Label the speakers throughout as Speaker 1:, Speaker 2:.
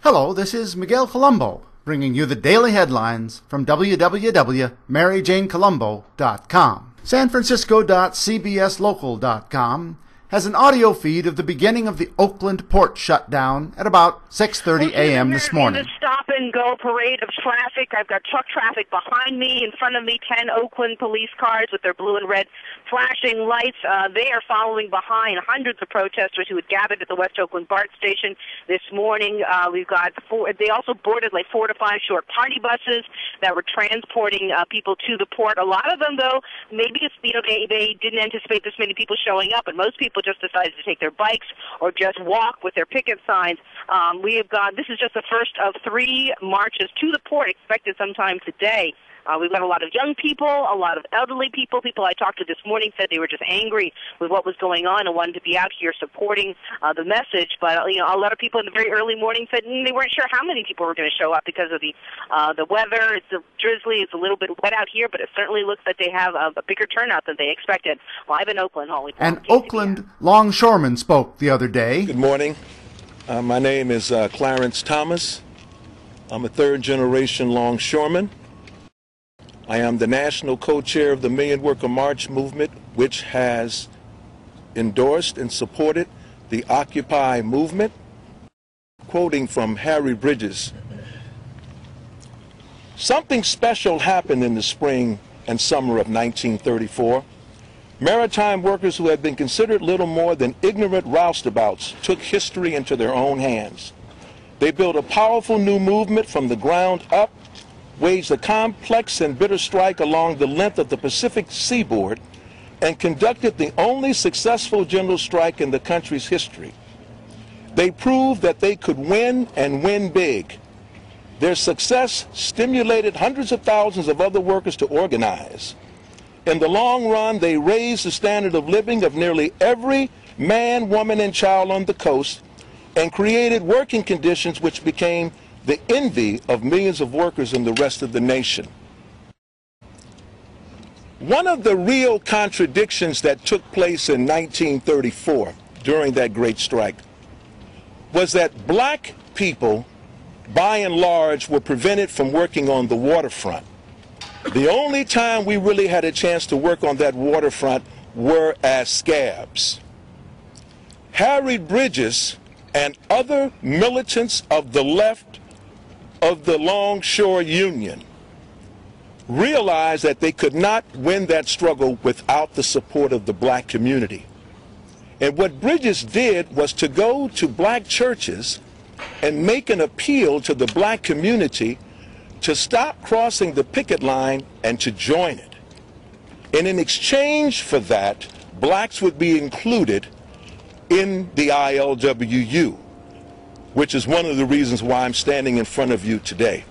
Speaker 1: Hello, this is Miguel Colombo, bringing you the daily headlines from www.maryjanecolombo.com. SanFrancisco.cbslocal.com has an audio feed of the beginning of the Oakland port shutdown at about 6:30 a.m. this morning.
Speaker 2: In the stop-and-go parade of traffic, I've got truck traffic behind me, in front of me, 10 Oakland police cars with their blue and red flashing lights. They are following behind hundreds of protesters who had gathered at the West Oakland BART station this morning. We've got they also boarded like 4 to 5 short party buses that were transporting people to the port. A lot of them, though, maybe it's, they didn't anticipate this many people showing up, and most people just decided to take their bikes or just walk with their picket signs. This is just the first of 3 marches to the port expected sometime today. We've got a lot of young people, a lot of elderly people. People I talked to this morning said they were just angry with what was going on and wanted to be out here supporting the message. But a lot of people in the very early morning said they weren't sure how many people were going to show up because of the weather. It's drizzly. It's a little bit wet out here, but it certainly looks like they have a bigger turnout than they expected. Live in Oakland, Holly.
Speaker 1: An Oakland longshoreman spoke the other day.
Speaker 3: Good morning. My name is Clarence Thomas. I'm a third-generation longshoreman. I am the national co-chair of the Million Worker March movement, which has endorsed and supported the Occupy movement. Quoting from Harry Bridges, "Something special happened in the spring and summer of 1934. Maritime workers who had been considered little more than ignorant roustabouts took history into their own hands. They built a powerful new movement from the ground up, waged a complex and bitter strike along the length of the Pacific seaboard, and conducted the only successful general strike in the country's history. They proved that they could win and win big. Their success stimulated hundreds of thousands of other workers to organize. In the long run, they raised the standard of living of nearly every man, woman, and child on the coast and created working conditions which became the envy of millions of workers in the rest of the nation." One of the real contradictions that took place in 1934 during that great strike was that black people, by and large, were prevented from working on the waterfront. The only time we really had a chance to work on that waterfront were as scabs. Harry Bridges and other militants of the left of the Longshore Union realized that they could not win that struggle without the support of the black community. And what Bridges did was to go to black churches and make an appeal to the black community to stop crossing the picket line and to join it. And in exchange for that, blacks would be included in the ILWU, which is one of the reasons why I'm standing in front of you today.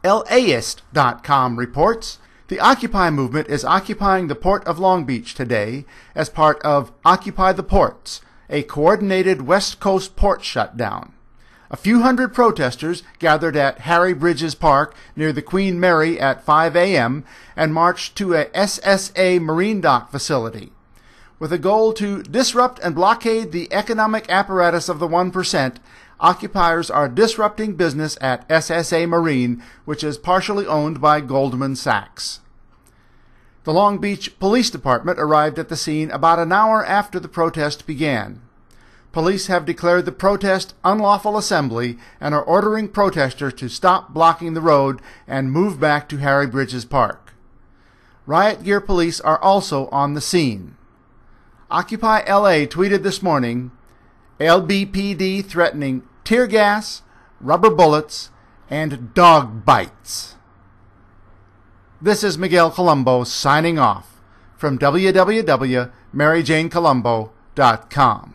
Speaker 1: LAist.com reports the Occupy movement is occupying the port of Long Beach today as part of Occupy the Ports, a coordinated West Coast port shutdown. A few hundred protesters gathered at Harry Bridges Park near the Queen Mary at 5 a.m. and marched to a SSA Marine dock facility. With a goal to disrupt and blockade the economic apparatus of the 1%, occupiers are disrupting business at SSA Marine, which is partially owned by Goldman Sachs. The Long Beach Police Department arrived at the scene about an hour after the protest began. Police have declared the protest unlawful assembly and are ordering protesters to stop blocking the road and move back to Harry Bridges Park. Riot Gear police are also on the scene. Occupy LA tweeted this morning, LBPD threatening tear gas, rubber bullets, and dog bites. This is Miguel Colombo signing off from www.maryjanecolombo.com.